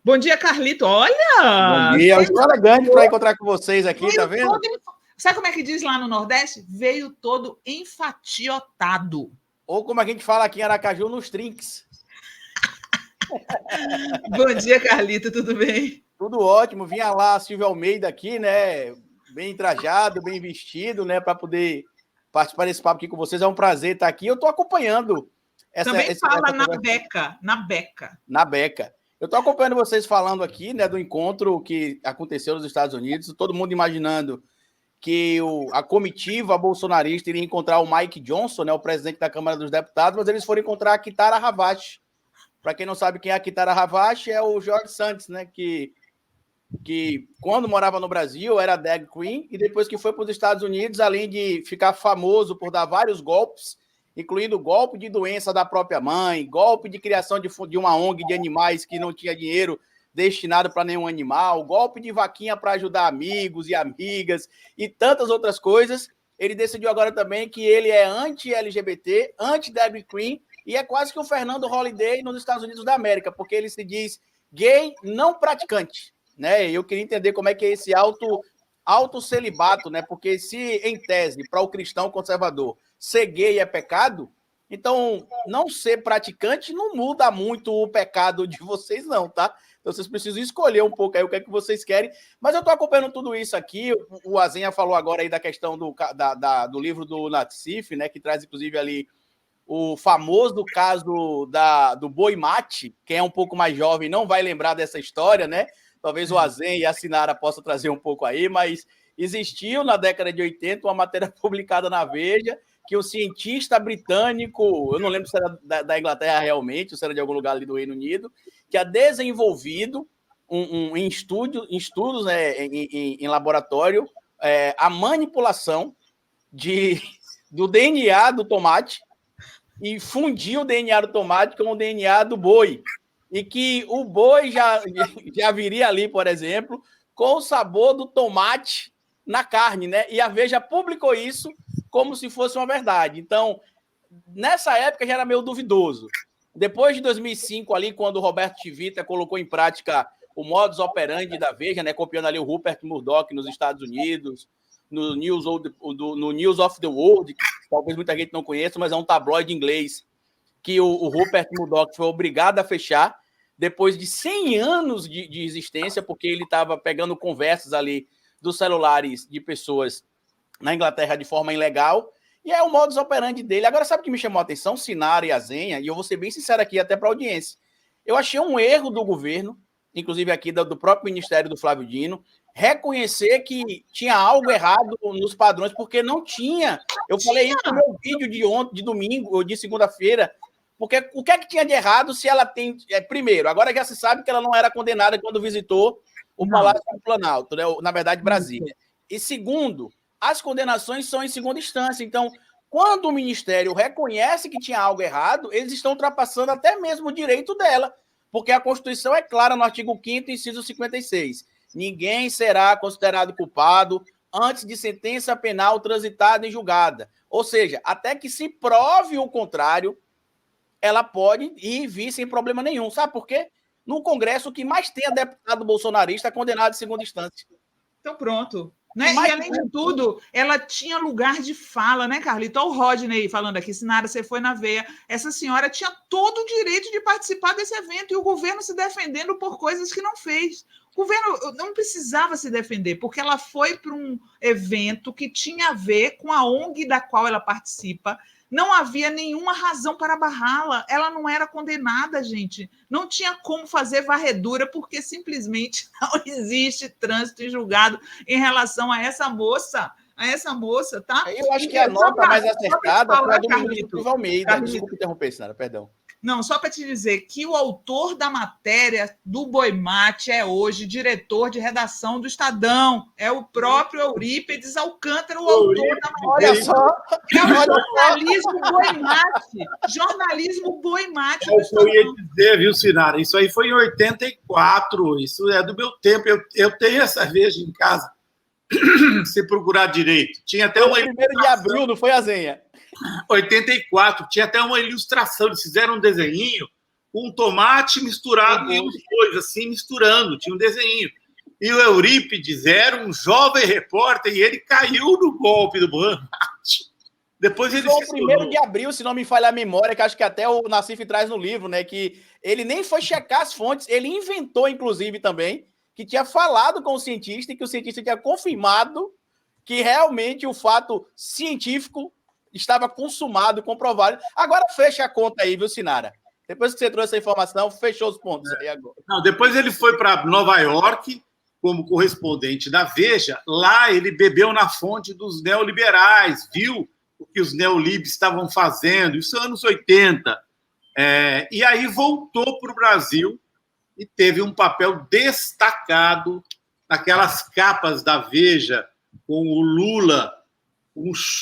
Bom dia, Carlito. Olha! Bom dia. Estou elegante para encontrar com vocês aqui, tá vendo? Sabe como é que diz lá no Nordeste? Veio todo enfatiotado. Ou como a gente fala aqui em Aracaju, nos trinques. Bom dia, Carlito. Tudo bem? Tudo ótimo. Vinha lá Silvio Almeida aqui, né? Bem trajado, bem vestido, né? Para poder participar desse papo aqui com vocês. É um prazer estar aqui. Eu estou acompanhando Também fala na beca. Na beca. Na beca. Eu estou acompanhando vocês falando aqui, né, do encontro que aconteceu nos Estados Unidos, todo mundo imaginando que a comitiva bolsonarista iria encontrar o Mike Johnson, né, o presidente da Câmara dos Deputados, mas eles foram encontrar a Kitara Ravache. Para quem não sabe quem é a Kitara Ravache, é o George Santos, né, que quando morava no Brasil era drag queen, e depois que foi para os Estados Unidos, além de ficar famoso por dar vários golpes, incluindo golpe de doença da própria mãe, golpe de criação de uma ONG de animais que não tinha dinheiro destinado para nenhum animal, golpe de vaquinha para ajudar amigos e amigas e tantas outras coisas. Ele decidiu agora também que ele é anti-LGBT, anti-drag queen, e é quase que o Fernando Holliday nos Estados Unidos da América, porque ele se diz gay não praticante, né? Eu queria entender como é que é esse autocelibato, né? Porque se, em tese, para o cristão conservador, ser gay é pecado, então não ser praticante não muda muito o pecado de vocês, não, tá? Então vocês precisam escolher um pouco aí o que é que vocês querem. Mas eu estou acompanhando tudo isso aqui. O Azenha falou agora aí da questão do livro do Natsif, né? Que traz, inclusive, ali o famoso caso do boi mate. Quem é um pouco mais jovem não vai lembrar dessa história, né? Talvez o Azenha e a Sinara possam trazer um pouco aí, mas existiu na década de 80 uma matéria publicada na Veja que o cientista britânico, eu não lembro se era da Inglaterra realmente, ou se era de algum lugar ali do Reino Unido, que ha desenvolvido em estudos, né, em laboratório, a manipulação do DNA do tomate e fundiu o DNA do tomate com o DNA do boi. E que o boi já viria ali, por exemplo, com o sabor do tomate na carne, né? E a Veja publicou isso como se fosse uma verdade. Então, nessa época já era meio duvidoso. Depois de 2005, ali, quando o Roberto Chivita colocou em prática o modus operandi da Veja, né? Copiando ali o Rupert Murdoch nos Estados Unidos, no News of the World, que talvez muita gente não conheça, mas é um tabloide inglês, que o Rupert Murdoch foi obrigado a fechar depois de 100 anos de existência, porque ele estava pegando conversas ali dos celulares de pessoas na Inglaterra de forma ilegal, e é o modus operandi dele. Agora, sabe o que me chamou a atenção? Sinara e Azenha, e eu vou ser bem sincero aqui até para a audiência. Eu achei um erro do governo, inclusive aqui do próprio Ministério do Flávio Dino, reconhecer que tinha algo errado nos padrões, porque não tinha. Eu falei isso no meu vídeo de ontem, de domingo, ou de segunda-feira, porque o que é que tinha de errado se ela tem... Primeiro, agora já se sabe que ela não era condenada quando visitou o Palácio do Planalto, né? Na verdade, Brasília. E segundo, as condenações são em segunda instância. Então, quando o Ministério reconhece que tinha algo errado, eles estão ultrapassando até mesmo o direito dela, porque a Constituição é clara no artigo 5º, inciso 56. Ninguém será considerado culpado antes de sentença penal transitada e julgada. Ou seja, até que se prove o contrário, ela pode ir e vir sem problema nenhum. Sabe por quê? No Congresso, o que mais tem é deputado bolsonarista condenado em segunda instância. Então, pronto. Né? E, além de tudo, ela tinha lugar de fala, né, Carlito? Olha o Rodney falando aqui, Sinara, você foi na veia. Essa senhora tinha todo o direito de participar desse evento e o governo se defendendo por coisas que não fez. O governo não precisava se defender, porque ela foi para um evento que tinha a ver com a ONG da qual ela participa. Não havia nenhuma razão para barrá-la. Ela não era condenada, gente. Não tinha como fazer varredura, porque simplesmente não existe trânsito em julgado em relação a essa moça. Tá? Eu acho que a nota mais acertada foi a do ministro Silvio Almeida. Desculpa interromper, Sinara, perdão. Não, só para te dizer que o autor da matéria do Boi Mate é hoje diretor de redação do Estadão. É o próprio Eurípides Alcântara, o autor da matéria. Olha só! É o jornalismo Boi Mate. Jornalismo Boi Mate. É o que eu ia dizer, viu, Sinara? Isso aí foi em 84. Isso é do meu tempo. Eu tenho essa Veja em casa. Se procurar direito. Tinha até uma 1º de abril, não foi, Azenha? 84, tinha até uma ilustração, eles fizeram um desenhinho, com tomate misturado e os dois, assim, misturando, tinha um desenho. E o Eurípides era um jovem repórter e ele caiu no golpe do banco. Depois ele foi o 1º de abril, se não me falhar a memória, que acho que até o Nassif traz no livro, né? Que ele nem foi checar as fontes, ele inventou, inclusive, também, que tinha falado com o cientista e que o cientista tinha confirmado que realmente o fato científico estava consumado, comprovado. Agora fecha a conta aí, viu, Sinara? Depois que você trouxe essa informação, fechou os pontos aí agora. Não, depois ele foi para Nova York como correspondente da Veja. Lá ele bebeu na fonte dos neoliberais, viu o que os neolibes estavam fazendo, isso anos 80. E aí voltou para o Brasil e teve um papel destacado naquelas capas da Veja, com o Lula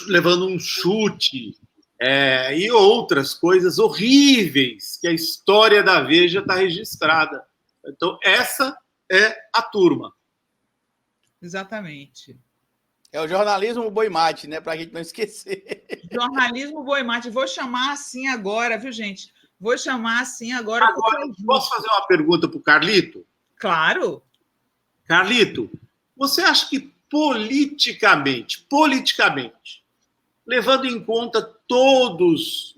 levando um chute, e outras coisas horríveis que a história da Veja está registrada. Então, essa é a turma. Exatamente. É o jornalismo boi-mate, né? Para a gente não esquecer. Jornalismo boi-mate. Vou chamar assim agora, viu, gente? Vou chamar assim agora. Agora, posso fazer uma pergunta para o Carlito? Claro. Carlito, você acha que politicamente, levando em conta todos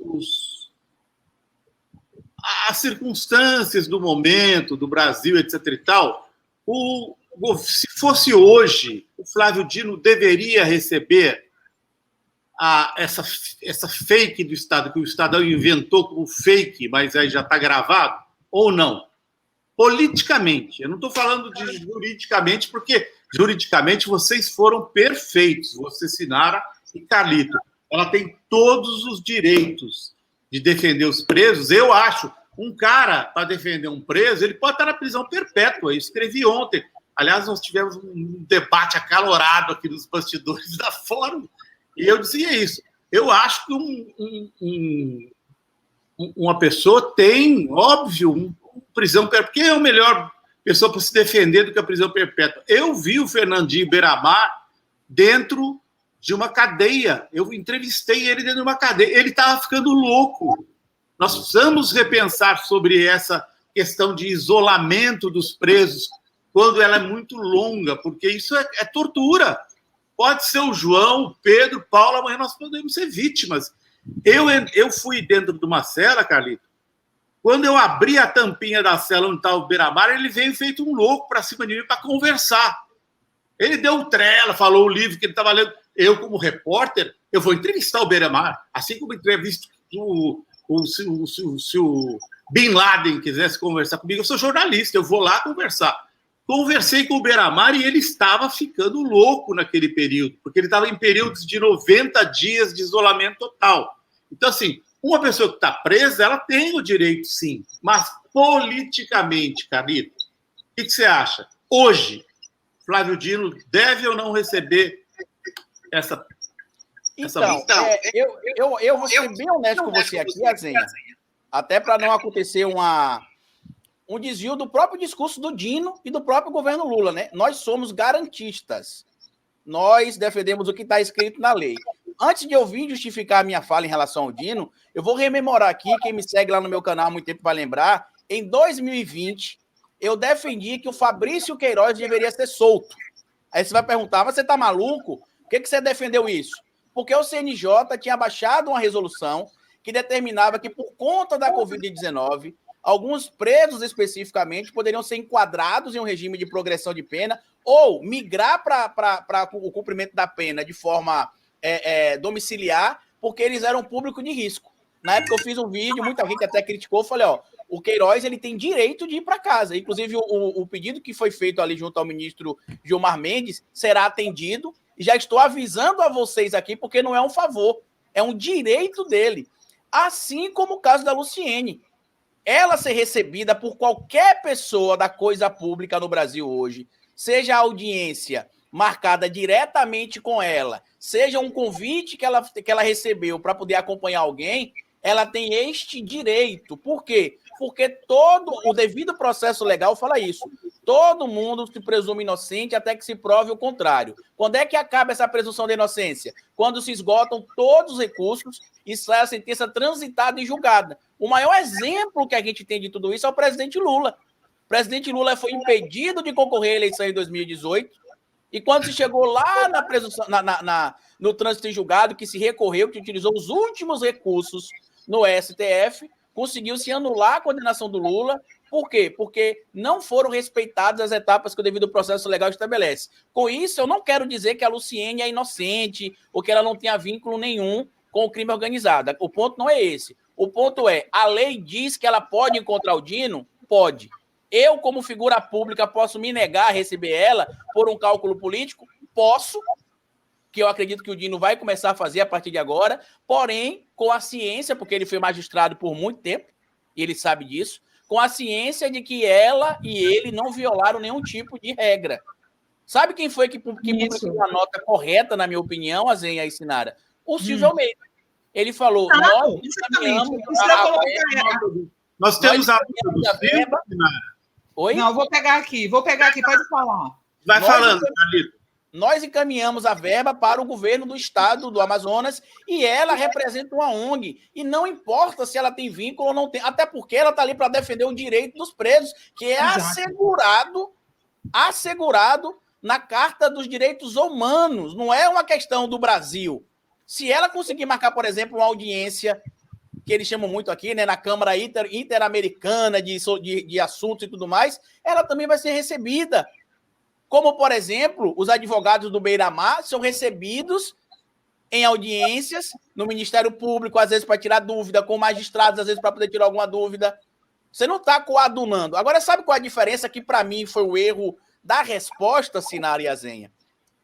as circunstâncias do momento, do Brasil, etc. e tal, se fosse hoje, o Flávio Dino deveria receber essa fake do Estado, que o Estadão inventou como fake, mas aí já está gravado, ou não? Politicamente, eu não estou falando de juridicamente, porque juridicamente vocês foram perfeitos, você, Sinara e Carlito. Ela tem todos os direitos de defender os presos. Eu acho, um cara, para defender um preso, ele pode estar na prisão perpétua. Eu escrevi ontem. Aliás, nós tivemos um debate acalorado aqui nos bastidores da Fórum, e eu dizia isso. Eu acho que uma pessoa tem, óbvio, prisão perpétua. Quem é a melhor pessoa para se defender do que a prisão perpétua? Eu vi o Fernandinho Beiramar dentro de uma cadeia. Eu entrevistei ele dentro de uma cadeia. Ele estava ficando louco. Nós precisamos repensar sobre essa questão de isolamento dos presos quando ela é muito longa, porque isso é tortura. Pode ser o João, o Pedro, o Paulo, amanhã nós podemos ser vítimas. Eu fui dentro de uma cela, Carlito. Quando eu abri a tampinha da cela onde estava o Beiramar, ele veio feito um louco para cima de mim para conversar. Ele deu trela, falou o livro que ele estava lendo. Eu, como repórter, eu vou entrevistar o Beiramar, assim como entrevisto se o Bin Laden quisesse conversar comigo. Eu sou jornalista, eu vou lá conversar. Conversei com o Beiramar e ele estava ficando louco naquele período, porque ele estava em períodos de 90 dias de isolamento total. Então, assim, uma pessoa que está presa, ela tem o direito, sim, mas politicamente, Carlito, o que você acha? Hoje, Flávio Dino deve ou não receber essa... Eu vou ser bem honesto com você aqui, Azenha, até para não acontecer um desvio do próprio discurso do Dino e do próprio governo Lula, né? Nós somos garantistas. Nós defendemos o que está escrito na lei. Antes de eu vir justificar a minha fala em relação ao Dino, eu vou rememorar aqui, quem me segue lá no meu canal há muito tempo vai lembrar, em 2020, eu defendi que o Fabrício Queiroz deveria ser solto. Aí você vai perguntar, mas você está maluco? Por que você defendeu isso? Porque o CNJ tinha baixado uma resolução que determinava que, por conta da Covid-19, alguns presos especificamente poderiam ser enquadrados em um regime de progressão de pena ou migrar para o cumprimento da pena de forma domiciliar, porque eles eram público de risco. Na época eu fiz um vídeo, muita gente até criticou, falei, o Queiroz ele tem direito de ir para casa. Inclusive o pedido que foi feito ali junto ao ministro Gilmar Mendes será atendido, e já estou avisando a vocês aqui, porque não é um favor, é um direito dele. Assim como o caso da Luciene. Ela ser recebida por qualquer pessoa da coisa pública no Brasil hoje, seja a audiência marcada diretamente com ela, seja um convite que ela recebeu para poder acompanhar alguém, ela tem este direito. Por quê? Porque todo o devido processo legal fala isso. Todo mundo se presume inocente até que se prove o contrário. Quando é que acaba essa presunção de inocência? Quando se esgotam todos os recursos e sai a sentença transitada e julgada. O maior exemplo que a gente tem de tudo isso é o presidente Lula. O presidente Lula foi impedido de concorrer à eleição em 2018 e quando se chegou lá na presunção, no trânsito em julgado, que se recorreu, que utilizou os últimos recursos no STF, conseguiu se anular a condenação do Lula. Por quê? Porque não foram respeitadas as etapas que o devido processo legal estabelece. Com isso, eu não quero dizer que a Luciene é inocente ou que ela não tenha vínculo nenhum com o crime organizado. O ponto não é esse. O ponto é, a lei diz que ela pode encontrar o Dino? Pode. Eu, como figura pública, posso me negar a receber ela por um cálculo político? Posso, que eu acredito que o Dino vai começar a fazer a partir de agora, porém, com a ciência, porque ele foi magistrado por muito tempo, e ele sabe disso, com a ciência de que ela e ele não violaram nenhum tipo de regra. Sabe quem foi que publicou a nota correta, na minha opinião, Azenha e Sinara? O Silvio Almeida. Ele falou, nós temos a verba. Oi? Não, vou pegar aqui, pode falar. Vai falando, Carlito. Nós encaminhamos a verba para o governo do estado do Amazonas e ela representa uma ONG. E não importa se ela tem vínculo ou não tem, até porque ela está ali para defender o direito dos presos, que é assegurado na Carta dos Direitos Humanos. Não é uma questão do Brasil. Se ela conseguir marcar, por exemplo, uma audiência, que eles chamam muito aqui, né, na Câmara Interamericana de Assuntos e tudo mais, ela também vai ser recebida. Como, por exemplo, os advogados do Beira-Mar são recebidos em audiências no Ministério Público, às vezes para tirar dúvida, com magistrados, às vezes para poder tirar alguma dúvida. Você não está coadunando. Agora, sabe qual é a diferença que, para mim, foi o erro da resposta, Sinara e Azenha?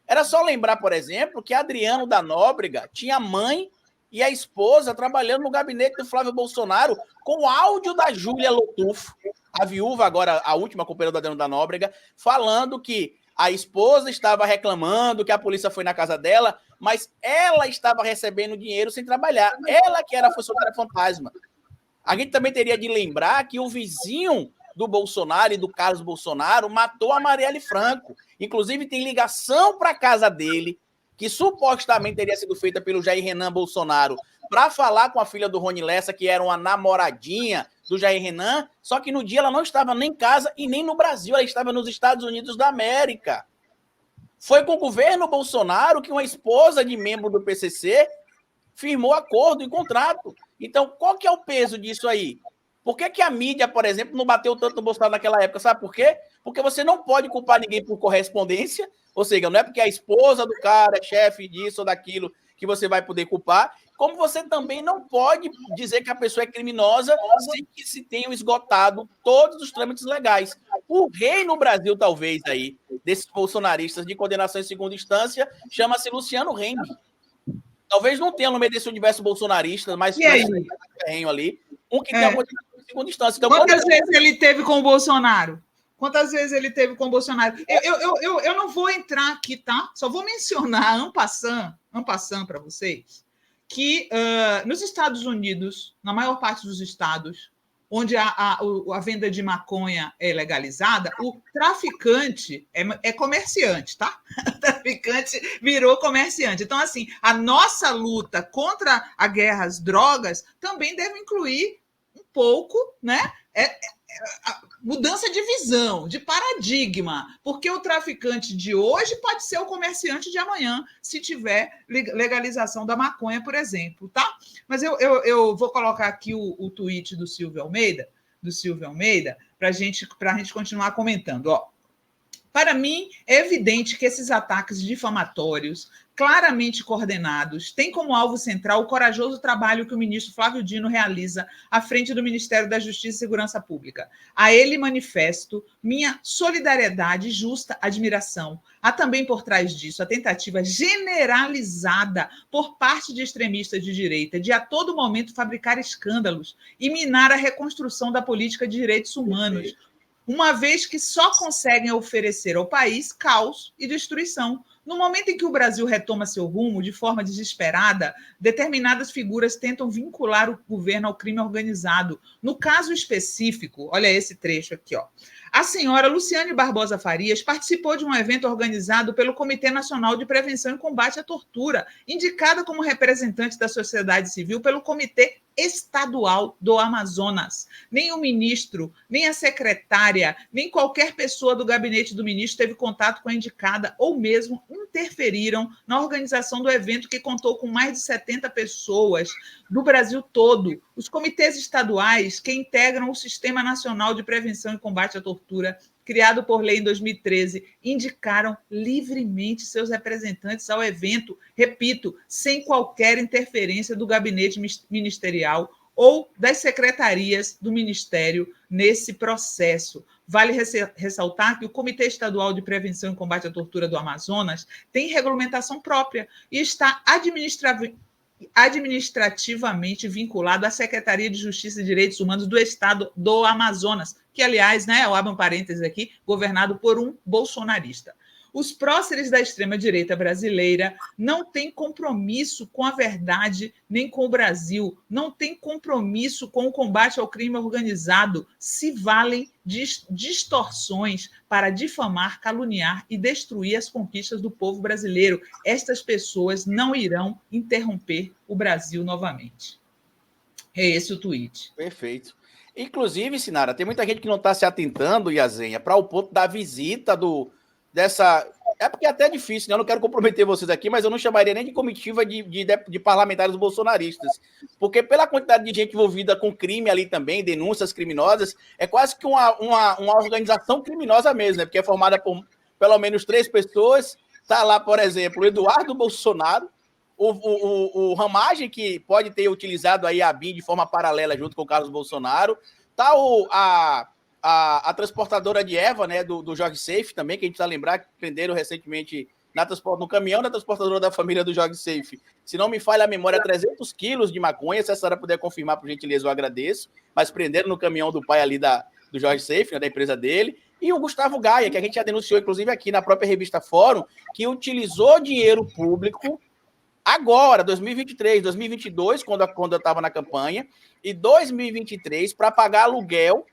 Era só lembrar, por exemplo, que Adriano da Nóbrega tinha a mãe e a esposa trabalhando no gabinete do Flávio Bolsonaro com o áudio da Júlia Lotufo, a viúva, agora a última companheira do Adriano da Nóbrega, falando que a esposa estava reclamando que a polícia foi na casa dela, mas ela estava recebendo dinheiro sem trabalhar. Ela que era a funcionária fantasma. A gente também teria de lembrar que o vizinho do Bolsonaro e do Carlos Bolsonaro matou a Marielle Franco. Inclusive, tem ligação para a casa dele, que supostamente teria sido feita pelo Jair Renan Bolsonaro, para falar com a filha do Rony Lessa, que era uma namoradinha do Jair Renan, só que no dia ela não estava nem em casa e nem no Brasil, ela estava nos Estados Unidos da América. Foi com o governo Bolsonaro que uma esposa de membro do PCC firmou acordo e contrato. Então, qual que é o peso disso aí? Por que a mídia, por exemplo, não bateu tanto no Bolsonaro naquela época? Sabe por quê? Porque você não pode culpar ninguém por correspondência, ou seja, não é porque a esposa do cara é chefe disso ou daquilo que você vai poder culpar, como você também não pode dizer que a pessoa é criminosa sem que se tenham esgotado todos os trâmites legais. O rei no Brasil, talvez, aí, desses bolsonaristas de condenação em segunda instância, chama-se Luciano Heng. Talvez não tenha no meio desse universo bolsonarista, mas terreno ali, um que tem uma condenação em segunda instância. Então, quantas vezes ele teve com o Bolsonaro? Quantas vezes ele teve com o Bolsonaro? Eu não vou entrar aqui, tá? Só vou mencionar, en passant para vocês, que nos Estados Unidos, na maior parte dos estados, onde a venda de maconha é legalizada, o traficante é comerciante, tá? O traficante virou comerciante. Então, assim, a nossa luta contra a guerra às drogas também deve incluir um pouco, né? Mudança de visão, de paradigma, porque o traficante de hoje pode ser o comerciante de amanhã, se tiver legalização da maconha, por exemplo, tá? Mas eu vou colocar aqui o tweet do Silvio Almeida, para a gente continuar comentando. Ó, para mim, é evidente que esses ataques difamatórios, claramente coordenados, têm como alvo central o corajoso trabalho que o ministro Flávio Dino realiza à frente do Ministério da Justiça e Segurança Pública. A ele manifesto minha solidariedade e justa admiração. Há também por trás disso a tentativa generalizada por parte de extremistas de direita de a todo momento fabricar escândalos e minar a reconstrução da política de direitos humanos, uma vez que só conseguem oferecer ao país caos e destruição. No momento em que o Brasil retoma seu rumo de forma desesperada, determinadas figuras tentam vincular o governo ao crime organizado. No caso específico, olha esse trecho aqui, ó. A senhora Luciane Barbosa Farias participou de um evento organizado pelo Comitê Nacional de Prevenção e Combate à Tortura, indicada como representante da sociedade civil pelo Comitê Estadual do Amazonas. Nem o ministro, nem a secretária, nem qualquer pessoa do gabinete do ministro teve contato com a indicada ou mesmo interferiram na organização do evento, que contou com mais de 70 pessoas do Brasil todo. Os comitês estaduais que integram o Sistema Nacional de Prevenção e Combate à Tortura, criado por lei em 2013, indicaram livremente seus representantes ao evento, repito, sem qualquer interferência do gabinete ministerial ou das secretarias do Ministério nesse processo. Vale ressaltar que o Comitê Estadual de Prevenção e Combate à Tortura do Amazonas tem regulamentação própria e está administrativamente vinculado à Secretaria de Justiça e Direitos Humanos do Estado do Amazonas, que, aliás, né, eu abro um parênteses aqui, governado por um bolsonarista. Os próceres da extrema-direita brasileira não têm compromisso com a verdade nem com o Brasil, não têm compromisso com o combate ao crime organizado, se valem de distorções para difamar, caluniar e destruir as conquistas do povo brasileiro. Estas pessoas não irão interromper o Brasil novamente. É esse o tweet. Perfeito. Inclusive, Sinara, tem muita gente que não está se atentando, Iazenha, para o ponto da visita dessa... É porque é até difícil, né? Eu não quero comprometer vocês aqui, mas eu não chamaria nem de comitiva de parlamentares bolsonaristas, porque pela quantidade de gente envolvida com crime ali também, denúncias criminosas, é quase que uma organização criminosa mesmo, né? Porque é formada por pelo menos 3 pessoas. Está lá, por exemplo, o Eduardo Bolsonaro, o Ramagem, que pode ter utilizado aí a BIM de forma paralela junto com o Carlos Bolsonaro. Tá a transportadora de Eva, né, do Jorge Safe também, que a gente precisa lembrar que prenderam recentemente no caminhão da transportadora da família do Jorge Safe. Se não me falha a memória, 300 quilos de maconha. Se a senhora puder confirmar, por gentileza, eu agradeço. Mas prenderam no caminhão do pai ali do Jorge Safe, né, da empresa dele. E o Gustavo Gaia, que a gente já denunciou, inclusive, aqui na própria revista Fórum, que utilizou dinheiro público agora, 2023, 2022, quando eu estava na campanha, e 2023, para pagar aluguel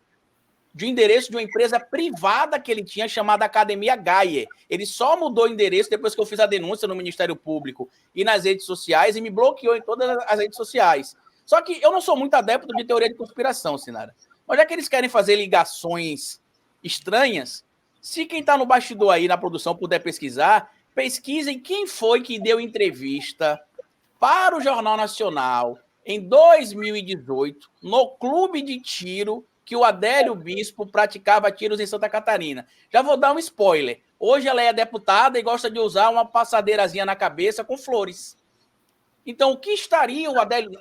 de endereço de uma empresa privada que ele tinha, chamada Academia Gaia. Ele só mudou o endereço depois que eu fiz a denúncia no Ministério Público e nas redes sociais, e me bloqueou em todas as redes sociais. Só que eu não sou muito adepto de teoria de conspiração, Sinara. Mas já que eles querem fazer ligações estranhas, se quem está no bastidor aí, na produção, puder pesquisar, pesquisem quem foi que deu entrevista para o Jornal Nacional em 2018, no clube de tiro que o Adélio Bispo praticava tiros em Santa Catarina. Já vou dar um spoiler. Hoje ela é deputada e gosta de usar uma passadeirazinha na cabeça com flores. Então, o que estaria o Adélio...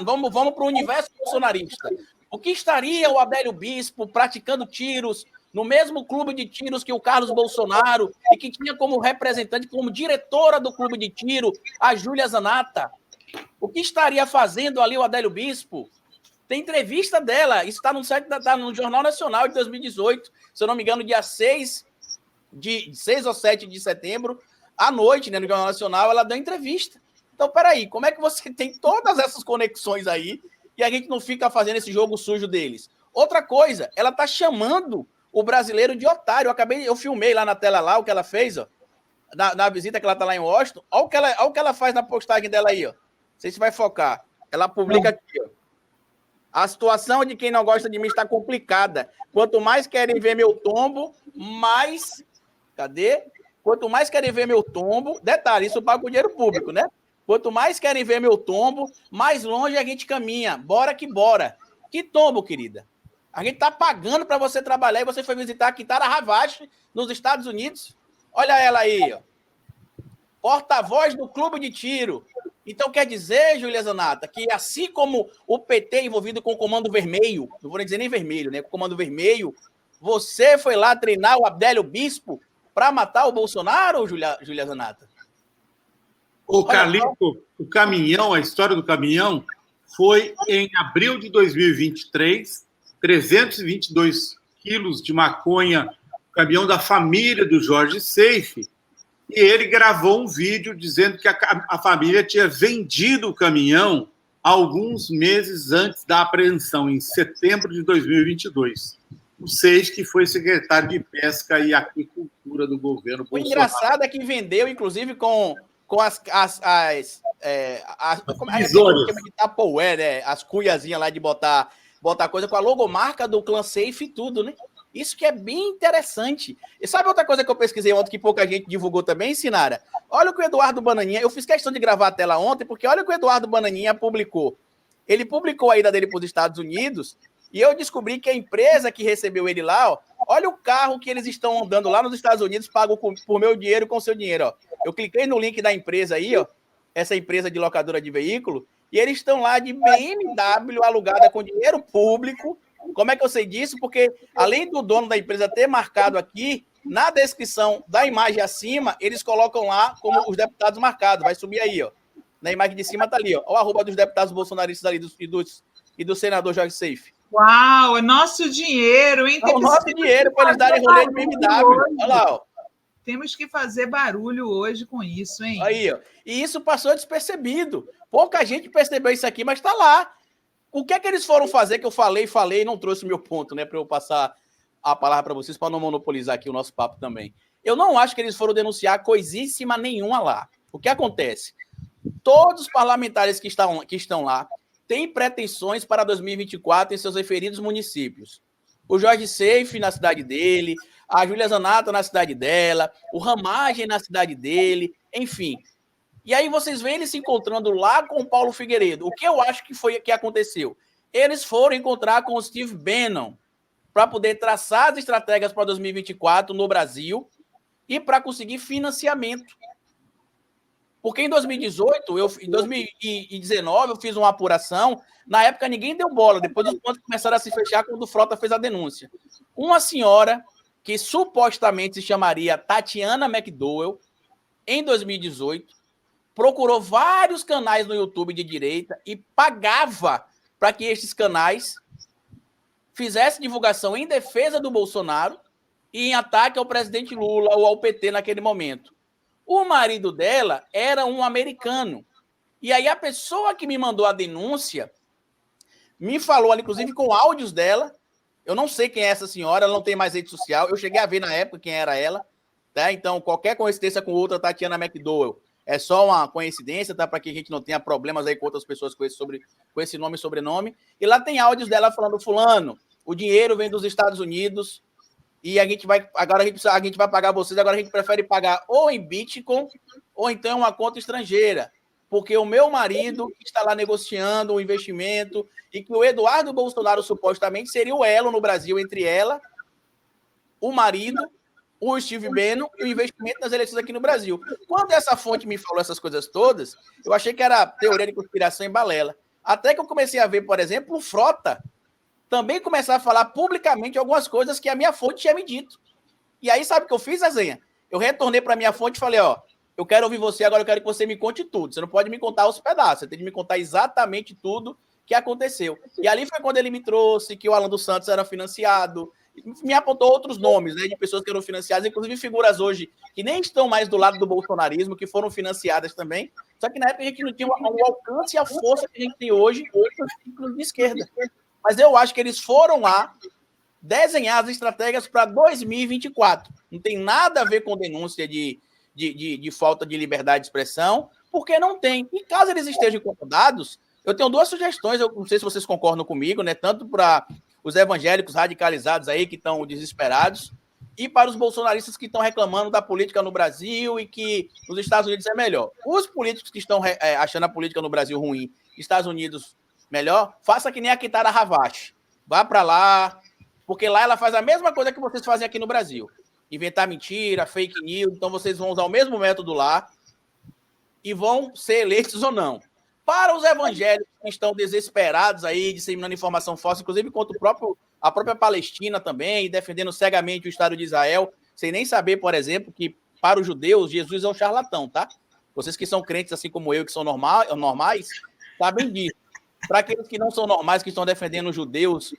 Vamos para o universo bolsonarista. O que estaria o Adélio Bispo praticando tiros no mesmo clube de tiros que o Carlos Bolsonaro e que tinha como representante, como diretora do clube de tiro, a Júlia Zanata? O que estaria fazendo ali o Adélio Bispo? Tem entrevista dela, isso está no site no Jornal Nacional de 2018, se eu não me engano, dia 6 ou 7 de setembro, à noite, né, no Jornal Nacional, ela deu entrevista. Então, peraí, como é que você tem todas essas conexões aí e a gente não fica fazendo esse jogo sujo deles? Outra coisa, ela está chamando o brasileiro de otário. Eu filmei lá na tela lá o que ela fez, ó, na visita que ela está lá em Washington. Olha o que ela faz na postagem dela aí, ó. Não sei se vai focar. Ela publica aqui, ó. A situação de quem não gosta de mim está complicada. Quanto mais querem ver meu tombo, mais... Cadê? Quanto mais querem ver meu tombo... Detalhe, isso paga o dinheiro público, né? Quanto mais querem ver meu tombo, mais longe a gente caminha. Bora que bora. Que tombo, querida? A gente está pagando para você trabalhar e você foi visitar a Kitara Havashi nos Estados Unidos. Olha ela aí, ó. Porta-voz do clube de tiro. Então quer dizer, Júlia Zanata, que assim como o PT envolvido com o Comando Vermelho, não vou nem dizer nem vermelho, né? Com o Comando Vermelho, você foi lá treinar o Adélio Bispo para matar o Bolsonaro, Júlia Zanata? O Carlito, o caminhão, a história do caminhão, foi em abril de 2023, 322 quilos de maconha, caminhão da família do Jorge Safe, e ele gravou um vídeo dizendo que a família tinha vendido o caminhão alguns meses antes da apreensão, em setembro de 2022. o Seis, que foi secretário de Pesca e Aquicultura do governo O Bolsonaro. engraçado é que vendeu, inclusive, com como é que Tesouros. chama de Tupperware, né? As cuiazinhas lá de botar coisa com a logomarca do Clã Safe e tudo, né? Isso que é bem interessante. E sabe outra coisa que eu pesquisei ontem que pouca gente divulgou também, Sinara? Olha o que o Eduardo Bananinha... Eu fiz questão de gravar a tela ontem, porque olha o que o Eduardo Bananinha publicou. Ele publicou a ida dele para os Estados Unidos e eu descobri que a empresa que recebeu ele lá, ó, olha o carro que eles estão andando lá nos Estados Unidos, pago por meu dinheiro com seu dinheiro, ó. Eu cliquei no link da empresa aí, ó, essa empresa de locadora de veículo, e eles estão lá de BMW alugada com dinheiro público. Como é que eu sei disso? Porque, além do dono da empresa ter marcado aqui, na descrição da imagem acima, eles colocam lá como os deputados marcados. Vai subir aí, ó. Na imagem de cima tá ali, ó. O arroba dos deputados bolsonaristas ali e do senador Jorge Safe. Uau, é nosso dinheiro, hein? É o nosso dinheiro para eles darem rolê de BMW. Olha lá, ó. Temos que fazer barulho hoje com isso, hein? Aí, ó. E isso passou despercebido. Pouca gente percebeu isso aqui, mas tá lá. O que é que eles foram fazer que eu falei e não trouxe o meu ponto, né? Para eu passar a palavra para vocês, para não monopolizar aqui o nosso papo também. Eu não acho que eles foram denunciar coisíssima nenhuma lá. O que acontece? Todos os parlamentares que estão lá têm pretensões para 2024 em seus referidos municípios. O Jorge Safe na cidade dele, a Júlia Zanata na cidade dela, o Ramagem na cidade dele, enfim. E aí vocês veem eles se encontrando lá com o Paulo Figueiredo. O que eu acho que foi que aconteceu? Eles foram encontrar com o Steve Bannon para poder traçar as estratégias para 2024 no Brasil e para conseguir financiamento. Porque em 2018, em 2019, eu fiz uma apuração. Na época, ninguém deu bola. Depois os pontos começaram a se fechar quando o Frota fez a denúncia. Uma senhora que supostamente se chamaria Tatiana McDowell, em 2018, procurou vários canais no YouTube de direita e pagava para que estes canais fizessem divulgação em defesa do Bolsonaro e em ataque ao presidente Lula ou ao PT naquele momento. O marido dela era um americano. E aí a pessoa que me mandou a denúncia me falou, inclusive com áudios dela. Eu não sei quem é essa senhora, ela não tem mais rede social. Eu cheguei a ver na época quem era ela. Tá? Então, qualquer coincidência com outra Tatiana McDowell é só uma coincidência, tá? Para que a gente não tenha problemas aí com outras pessoas com esse nome e sobrenome. E lá tem áudios dela falando: fulano, o dinheiro vem dos Estados Unidos e a gente vai pagar vocês, agora a gente prefere pagar ou em Bitcoin ou então uma conta estrangeira, porque o meu marido está lá negociando um investimento e que o Eduardo Bolsonaro supostamente seria o elo no Brasil entre ela, o marido, o Steve Bannon e o investimento nas eleições aqui no Brasil. Quando essa fonte me falou essas coisas todas, eu achei que era teoria de conspiração e balela. Até que eu comecei a ver, por exemplo, o Frota também começar a falar publicamente algumas coisas que a minha fonte tinha me dito. E aí, sabe o que eu fiz, Azenha? Eu retornei para a minha fonte e falei, ó, eu quero ouvir você, agora eu quero que você me conte tudo. Você não pode me contar os pedaços, você tem que me contar exatamente tudo que aconteceu. E ali foi quando ele me trouxe que o Alan dos Santos era financiado, me apontou outros nomes, né, de pessoas que eram financiadas, inclusive figuras hoje que nem estão mais do lado do bolsonarismo, que foram financiadas também, só que na época a gente não tinha o alcance e a força que a gente tem hoje nos ciclos de esquerda. Mas eu acho que eles foram lá desenhar as estratégias para 2024. Não tem nada a ver com denúncia de falta de liberdade de expressão, porque não tem. E caso eles estejam incomodados, eu tenho duas sugestões, eu não sei se vocês concordam comigo, né? Tanto para os evangélicos radicalizados aí que estão desesperados e para os bolsonaristas que estão reclamando da política no Brasil e que nos Estados Unidos é melhor. Os políticos que estão achando a política no Brasil ruim, Estados Unidos melhor, faça que nem a Kitara Ravache. Vá para lá, porque lá ela faz a mesma coisa que vocês fazem aqui no Brasil. Inventar mentira, fake news, então vocês vão usar o mesmo método lá e vão ser eleitos ou não. Para os evangélicos que estão desesperados aí, disseminando informação falsa, inclusive contra a própria Palestina também, defendendo cegamente o Estado de Israel, sem nem saber, por exemplo, que para os judeus, Jesus é um charlatão, tá? Vocês que são crentes assim como eu, que são normais, sabem disso. Para aqueles que não são normais, que estão defendendo os judeus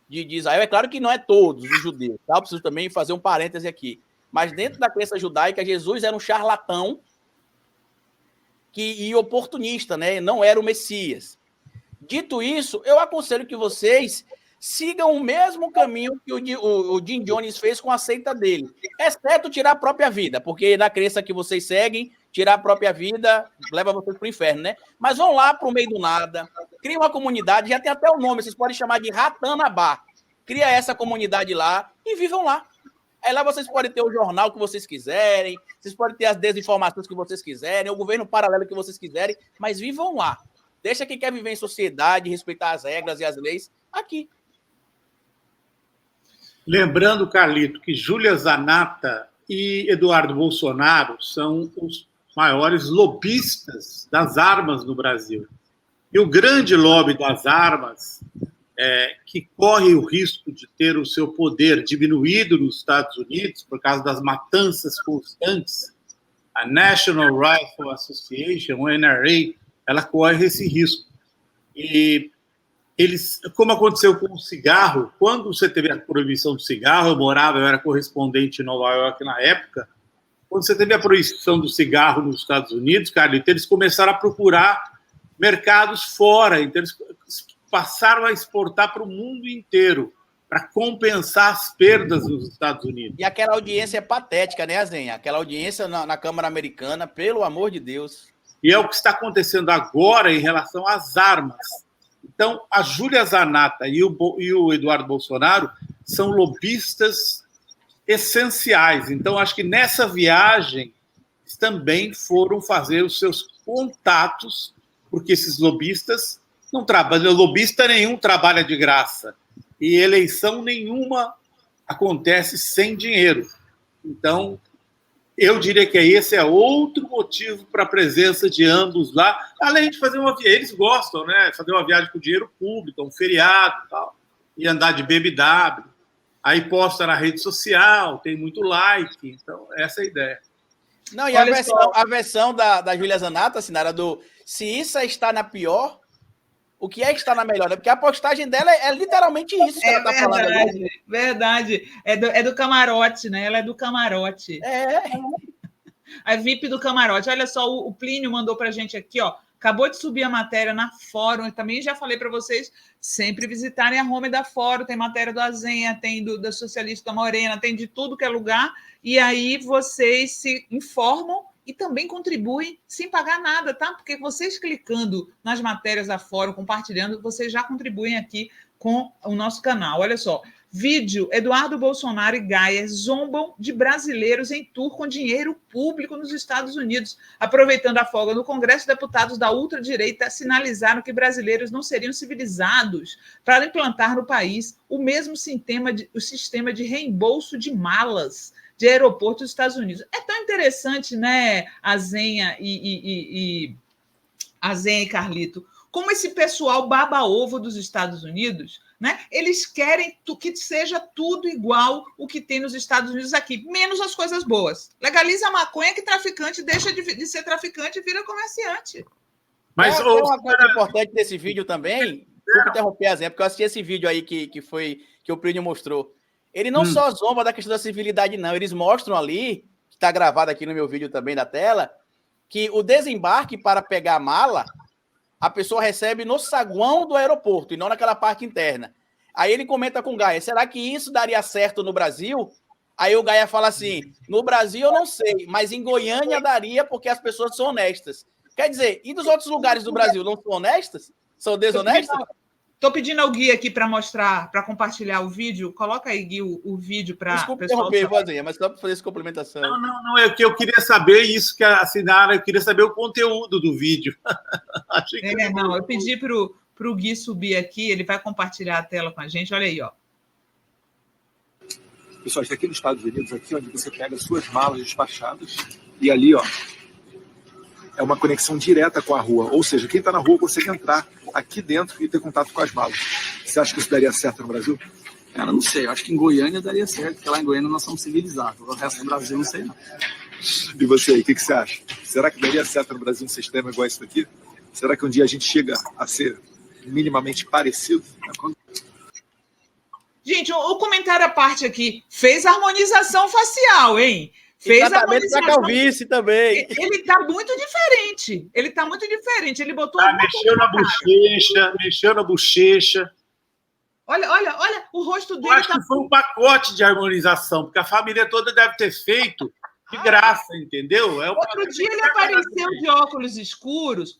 de Israel, é claro que não é todos os judeus, tá? Eu preciso também fazer um parêntese aqui. Mas dentro da crença judaica, Jesus era um charlatão e oportunista, né? Não era o Messias. Dito isso, eu aconselho que vocês sigam o mesmo caminho que o Jim Jones fez com a seita dele, exceto tirar a própria vida, porque na crença que vocês seguem, tirar a própria vida leva vocês para o inferno, né? Mas vão lá para o meio do nada, cria uma comunidade, já tem até o nome, vocês podem chamar de Ratanabá. Cria essa comunidade lá e vivam lá. Aí lá vocês podem ter o jornal que vocês quiserem, vocês podem ter as desinformações que vocês quiserem, o governo paralelo que vocês quiserem, mas vivam lá. Deixa quem quer viver em sociedade, respeitar as regras e as leis aqui. Lembrando, Carlito, que Júlia Zanatta e Eduardo Bolsonaro são os maiores lobistas das armas no Brasil. E o grande lobby das armas, que corre o risco de ter o seu poder diminuído nos Estados Unidos por causa das matanças constantes, a National Rifle Association, o NRA, ela corre esse risco. E eles, como aconteceu com o cigarro, quando você teve a proibição do cigarro, eu era correspondente em Nova York na época, quando você teve a proibição do cigarro nos Estados Unidos, Carlito, eles começaram a procurar mercados fora, então eles passaram a exportar para o mundo inteiro, para compensar as perdas nos Estados Unidos. E aquela audiência é patética, né, Azenha? Aquela audiência na Câmara Americana, pelo amor de Deus. E é o que está acontecendo agora em relação às armas. Então, a Júlia Zanatta e o Eduardo Bolsonaro são lobistas essenciais. Então, acho que nessa viagem também foram fazer os seus contatos, porque esses lobistas não trabalham, lobista nenhum trabalha de graça. E eleição nenhuma acontece sem dinheiro. Então, eu diria que esse é outro motivo para a presença de ambos lá, além de fazer eles gostam, né? Fazer uma viagem com dinheiro público, um feriado e tal, e andar de BMW. Aí posta na rede social, tem muito like, então essa é a ideia. Não, e a versão da Júlia Zanatta, Sinara, do se isso está na pior, o que é que está na melhor? Porque a postagem dela é literalmente isso que ela está falando ali. Verdade. É do camarote, né? Ela é do camarote. A VIP do camarote. Olha só, o Plínio mandou para a gente aqui, ó. Acabou de subir a matéria na Fórum. Eu também já falei para vocês sempre visitarem a home da Fórum. Tem matéria do Azenha, tem da Socialista Morena, tem de tudo que é lugar. E aí vocês se informam e também contribuem sem pagar nada, tá? Porque vocês clicando nas matérias da Fórum, compartilhando, vocês já contribuem aqui com o nosso canal. Olha só, vídeo, Eduardo Bolsonaro e Gaia zombam de brasileiros em tour com dinheiro público nos Estados Unidos. Aproveitando a folga no Congresso, deputados da ultradireita sinalizaram que brasileiros não seriam civilizados para implantar no país o mesmo sistema de reembolso de malas de aeroporto dos Estados Unidos. É tão interessante, né, Azenha e Carlito, como esse pessoal baba-ovo dos Estados Unidos, né? Eles querem que seja tudo igual o que tem nos Estados Unidos aqui, menos as coisas boas. Legaliza a maconha que traficante deixa de ser traficante e vira comerciante. Mas uma coisa importante desse vídeo também, vou interromper a Azenha, porque eu assisti esse vídeo aí que o Plínio mostrou. Ele não só zomba da questão da civilidade, não. Eles mostram ali, que está gravado aqui no meu vídeo também da tela, que o desembarque para pegar a mala, a pessoa recebe no saguão do aeroporto e não naquela parte interna. Aí ele comenta com o Gaia, será que isso daria certo no Brasil? Aí o Gaia fala assim, no Brasil eu não sei, mas em Goiânia daria porque as pessoas são honestas. Quer dizer, e dos outros lugares do Brasil não são honestas? São desonestas? Estou pedindo ao Gui aqui para mostrar, para compartilhar o vídeo. Coloca aí, Gui, o vídeo para o pessoal. Desculpa interromper, mas só para fazer essa complementação. Não, é que eu queria saber isso que a Sinara, eu queria saber o conteúdo do vídeo. Eu pedi para o Gui subir aqui, ele vai compartilhar a tela com a gente. Olha aí, ó. Pessoal, isso aqui nos Estados Unidos, aqui onde você pega as suas malas despachadas e ali, ó, é uma conexão direta com a rua. Ou seja, quem está na rua consegue entrar aqui dentro e ter contato com as malas. Você acha que isso daria certo no Brasil? Cara, não sei. Eu acho que em Goiânia daria certo, porque lá em Goiânia nós somos civilizados. O resto do Brasil, não sei não. E você aí, o que você acha? Será que daria certo no Brasil um sistema igual esse daqui? Será que um dia a gente chega a ser minimamente parecido? Gente, o comentário à parte aqui fez harmonização facial, hein? Fez a calvície também. Ele está muito diferente. Ele botou. Mexeu na bochecha. Olha, o rosto Eu dele acho que foi um pacote de harmonização, porque a família toda deve ter feito de graça, entendeu? Outro dia ele apareceu de óculos escuros.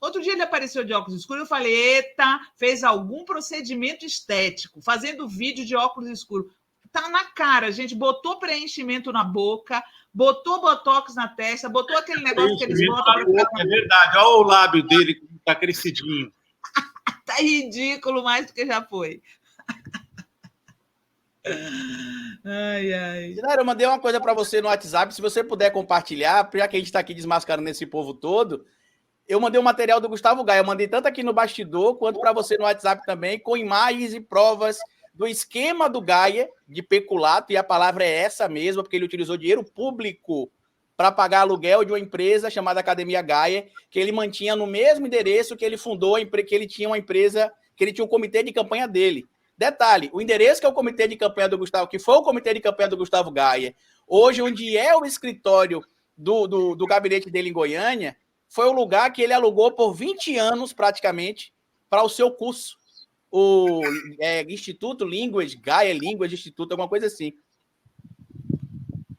Eu falei, eita, fez algum procedimento estético, fazendo vídeo de óculos escuros. Tá na cara, gente. Botou preenchimento na boca, botou botox na testa, botou aquele negócio que eles botam para ficar... É verdade, olha o lábio dele que tá crescidinho. Tá ridículo mais do que já foi. Ai. Eu mandei uma coisa para você no WhatsApp, se você puder compartilhar, já que a gente está aqui desmascarando esse povo todo, eu mandei um material do Gustavo Gaia, eu mandei tanto aqui no bastidor, quanto para você no WhatsApp também, com imagens e provas do esquema do Gaia, de peculato, e a palavra é essa mesma, porque ele utilizou dinheiro público para pagar aluguel de uma empresa chamada Academia Gaia, que ele mantinha no mesmo endereço que ele fundou, que ele tinha uma empresa, que ele tinha um comitê de campanha dele. Detalhe, o endereço que é o comitê de campanha do Gustavo, que foi o comitê de campanha do Gustavo Gaia, hoje onde é o escritório do gabinete dele em Goiânia, foi o lugar que ele alugou por 20 anos, praticamente, para o seu curso. O Instituto Language, Gaia Language Instituto, alguma coisa assim.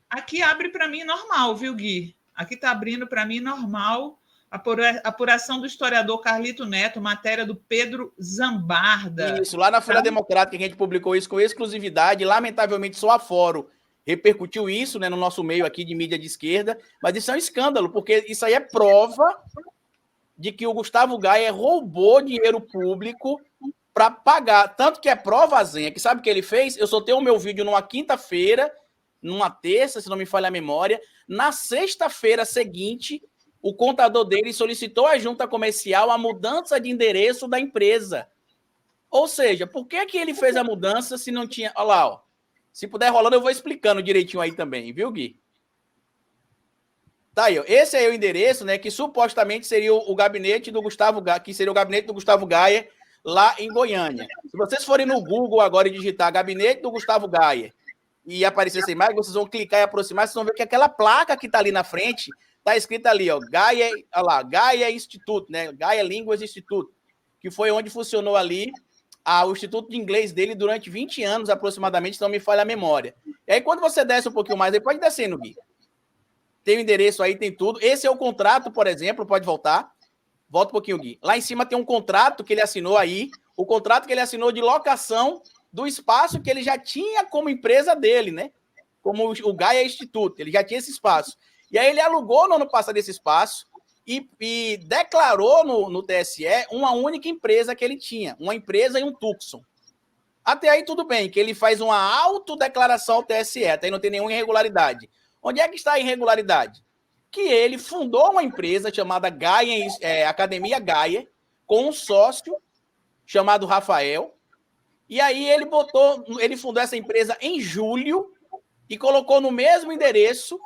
Aqui abre para mim normal, viu, Gui? Aqui está abrindo para mim normal. Apuração do historiador Carlito Neto, matéria do Pedro Zambarda. Isso, lá na Folha Democrática, a gente publicou isso com exclusividade. Lamentavelmente, só a Fórum repercutiu isso, né, no nosso meio aqui de mídia de esquerda. Mas isso é um escândalo, porque isso aí é prova de que o Gustavo Gaia roubou dinheiro público para pagar. Tanto que é prova, Zenha, que sabe o que ele fez? Eu soltei o meu vídeo numa quinta-feira, numa terça, se não me falha a memória. Na sexta-feira seguinte, o contador dele solicitou à junta comercial a mudança de endereço da empresa. Ou seja, por que ele fez a mudança se não tinha... Olha lá, ó. Se puder rolando, eu vou explicando direitinho aí também, viu, Gui? Tá aí, ó. Esse aí é o endereço, né, que supostamente seria o gabinete do Gustavo Gaia, que seria o gabinete do Gustavo Gaia lá em Goiânia. Se vocês forem no Google agora e digitar gabinete do Gustavo Gaia e aparecer essa imagem, vocês vão clicar e aproximar, vocês vão ver que aquela placa que tá ali na frente tá escrito ali, ó, Gaia, olha lá, Gaia Instituto, né? Gaia Línguas Instituto, que foi onde funcionou ali o Instituto de Inglês dele durante 20 anos aproximadamente, se não me falha a memória. E aí, quando você desce um pouquinho mais, aí pode descer no Gui. Tem o endereço aí, tem tudo. Esse é o contrato, por exemplo, pode voltar. Volta um pouquinho, Gui. Lá em cima tem um contrato que ele assinou aí, o contrato que ele assinou de locação do espaço que ele já tinha como empresa dele, né? Como o Gaia Instituto, ele já tinha esse espaço. E aí ele alugou no ano passado esse espaço e declarou no TSE uma única empresa que ele tinha, uma empresa e um Tucson. Até aí tudo bem, que ele faz uma autodeclaração ao TSE, até aí não tem nenhuma irregularidade. Onde é que está a irregularidade? Que ele fundou uma empresa chamada Gaia, Academia Gaia, com um sócio chamado Rafael, e aí ele fundou essa empresa em julho e colocou no mesmo endereço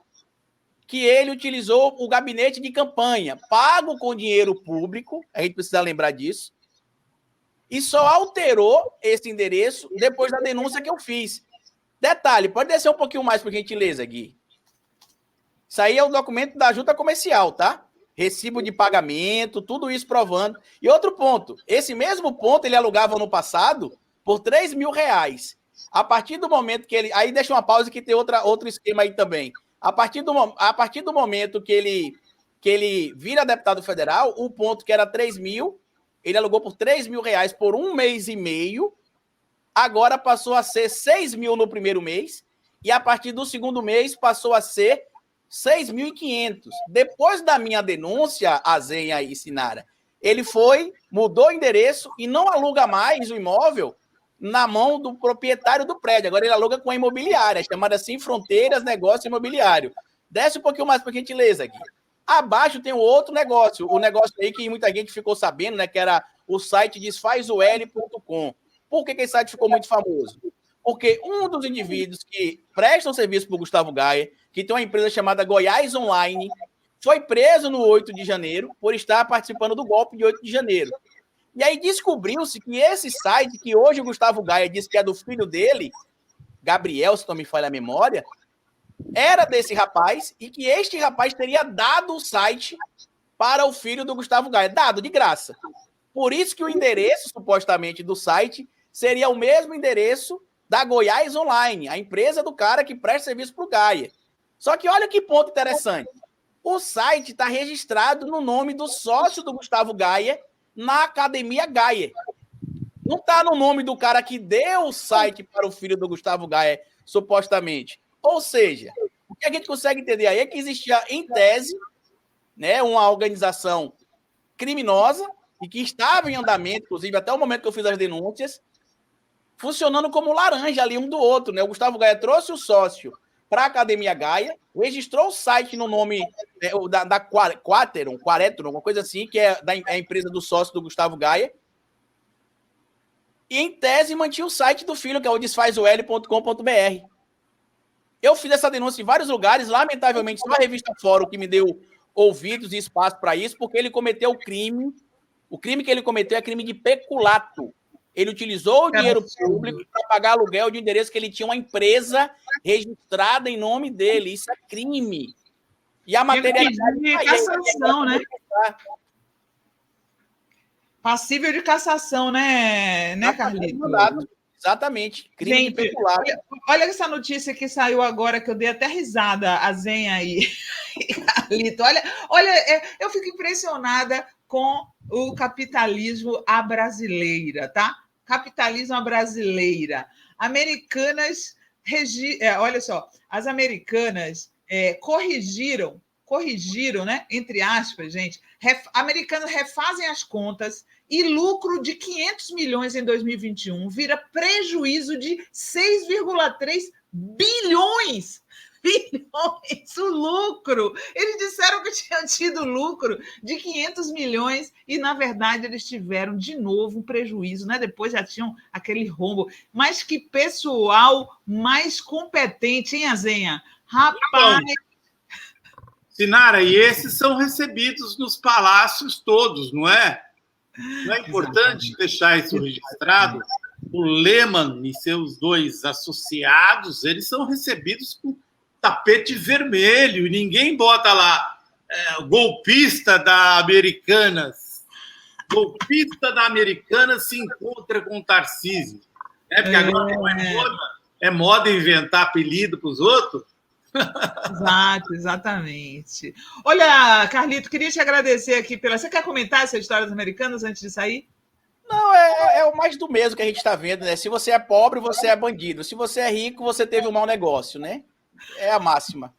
que ele utilizou o gabinete de campanha, pago com dinheiro público, a gente precisa lembrar disso, e só alterou esse endereço depois da denúncia que eu fiz. Detalhe, pode descer um pouquinho mais, por gentileza, Gui. Isso aí é o documento da junta comercial, tá? Recibo de pagamento, tudo isso provando. E outro ponto, esse mesmo ponto ele alugava no passado por R$3.000. A partir do momento que ele... Aí deixa uma pausa que tem outro esquema aí também. A partir do momento que ele vira deputado federal, o ponto que era 3.000, ele alugou por R$3.000 por 1 mês e meio, agora passou a ser 6.000 no primeiro mês, e a partir do segundo mês passou a ser 6.500. Depois da minha denúncia, a Zenha e Sinara, ele mudou o endereço e não aluga mais o imóvel na mão do proprietário do prédio. Agora ele aluga com a imobiliária, chamada assim Fronteiras Negócio Imobiliário. Desce um pouquinho mais, por gentileza, aqui. Abaixo tem um outro negócio, o negócio aí que muita gente ficou sabendo, né, que era o site desfazuel.com. Por que esse site ficou muito famoso? Porque um dos indivíduos que prestam serviço para o Gustavo Gaia, que tem uma empresa chamada Goiás Online, foi preso no 8 de janeiro por estar participando do golpe de 8 de janeiro. E aí descobriu-se que esse site, que hoje o Gustavo Gaia diz que é do filho dele, Gabriel, se não me falha a memória, era desse rapaz e que este rapaz teria dado o site para o filho do Gustavo Gaia, dado de graça. Por isso que o endereço, supostamente, do site seria o mesmo endereço da Goiás Online, a empresa do cara que presta serviço para o Gaia. Só que olha que ponto interessante. O site está registrado no nome do sócio do Gustavo Gaia na Academia Gaia. Não está no nome do cara que deu o site para o filho do Gustavo Gaia, supostamente. Ou seja, o que a gente consegue entender aí é que existia, em tese, né, uma organização criminosa e que estava em andamento, inclusive até o momento que eu fiz as denúncias, funcionando como laranja ali um do outro, né? O Gustavo Gaia trouxe o sócio para a Academia Gaia, registrou o site no nome da Quateron, alguma coisa assim, que é a empresa do sócio do Gustavo Gaia, e em tese mantinha o site do filho, que é o desfazoL.com.br. Eu fiz essa denúncia em vários lugares, lamentavelmente só a revista Fórum que me deu ouvidos e espaço para isso, porque ele cometeu o crime que ele cometeu é crime de peculato. Ele utilizou o dinheiro público para pagar aluguel de endereço que ele tinha uma empresa registrada em nome dele. Isso é crime. E a materialidade de cassação, né? Passível de cassação, né, Carlito? Exatamente. Crime Gente, de peculato. Olha essa notícia que saiu agora, que eu dei até risada, a Zenha aí. Carlito, olha, eu fico impressionada com o capitalismo à brasileira, tá? Capitalismo à brasileira. Americanas, olha só, as americanas corrigiram, né? Entre aspas, gente. Americanos refazem as contas e lucro de 500 milhões em 2021 vira prejuízo de 6,3 bilhões. O lucro. Eles disseram que tinham tido lucro de 500 milhões e, na verdade, eles tiveram de novo um prejuízo, né? Depois já tinham aquele rombo. Mas que pessoal mais competente, hein, Azenha? Rapaz! Sinara, e esses são recebidos nos palácios todos, não é? Não é importante deixar isso registrado? O Lehman e seus dois associados, eles são recebidos com tapete vermelho, e ninguém bota lá golpista da Americanas. Golpista da Americanas se encontra com o Tarcísio. Porque agora é moda inventar apelido para os outros. Exato, exatamente. Olha, Carlito, queria te agradecer aqui pela... Você quer comentar essa história das Americanas antes de sair? Não, é o mais do mesmo que a gente está vendo, né? Se você é pobre, você é bandido. Se você é rico, você teve um mau negócio, né? É a máxima.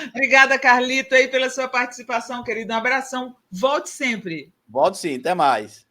Obrigada, Carlito, aí pela sua participação, querido. Um abração. Volte sempre. Volte sim, até mais.